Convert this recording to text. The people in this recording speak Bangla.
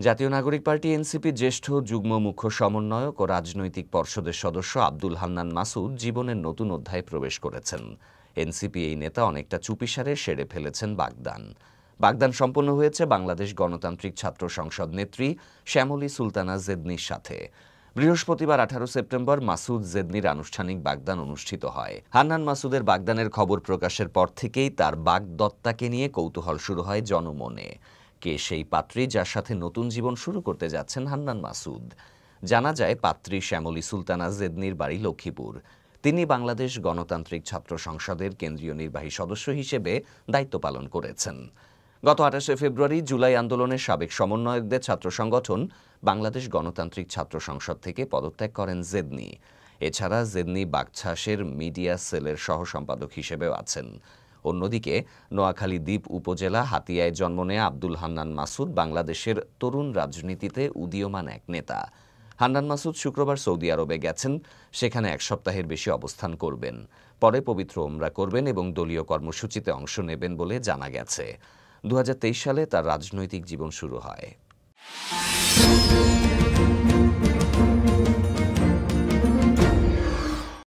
জাতীয় নাগরিক পার্টি এনসিপির জ্যেষ্ঠ যুগ্ম মুখ্য সমন্বয়ক ও রাজনৈতিক পর্ষদের সদস্য আব্দুল হান্নান মাসুদ জীবনের নতুন অধ্যায়ে প্রবেশ করেছেন। এনসিপি এই নেতা অনেকটা চুপিসারে সেরে ফেলেছেন বাগদান সম্পন্ন হয়েছে বাংলাদেশ গণতান্ত্রিক ছাত্র সংসদ নেত্রী শ্যামলী সুলতানা জেদনির সাথে। বৃহস্পতিবার 18 সেপ্টেম্বর মাসুদ জেদনির আনুষ্ঠানিক বাগদান অনুষ্ঠিত হয়। হান্নান মাসুদের বাগদানের খবর প্রকাশের পর থেকেই তার বাগদত্তাকে নিয়ে কৌতূহল শুরু হয় জনমনে। কে সেই পাত্রী যার সাথে নতুন জীবন শুরু করতে যাচ্ছেন হান্নান মাসুদ? জানা যায়, পাত্রী শ্যামলী সুলতানা জেদনির বাড়ি লক্ষ্মীপুর। তিনি বাংলাদেশ গণতান্ত্রিক ছাত্র সংসদের কেন্দ্রীয় নির্বাহী সদস্য হিসেবে দায়িত্ব পালন করেছেন। গত 28 ফেব্রুয়ারি জুলাই আন্দোলনের সাবেক সমন্বয়কদের ছাত্র সংগঠন বাংলাদেশ গণতান্ত্রিক ছাত্র সংসদ থেকে পদত্যাগ করেন জেদনি। এছাড়া জেদনি বাগছাসের মিডিয়া সেলের সহ সম্পাদক হিসেবেও আছেন। অন্যদিকে নোয়াখালী দ্বীপ উপজেলা হাতিয়ায় জন্ম নেয়া আব্দুল হান্নান মাসুদ বাংলাদেশের তরুণ রাজনীতিতে উদীয়মান এক নেতা। হান্নান মাসুদ শুক্রবার সৌদি আরবে গেছেন, সেখানে এক সপ্তাহের বেশি অবস্থান করবেন। পরে পবিত্র ওমরা করবেন এবং দলীয় কর্মসূচিতে অংশ নেবেন বলে জানা গেছে। 2023 সালে তার রাজনৈতিক জীবন শুরু হয়।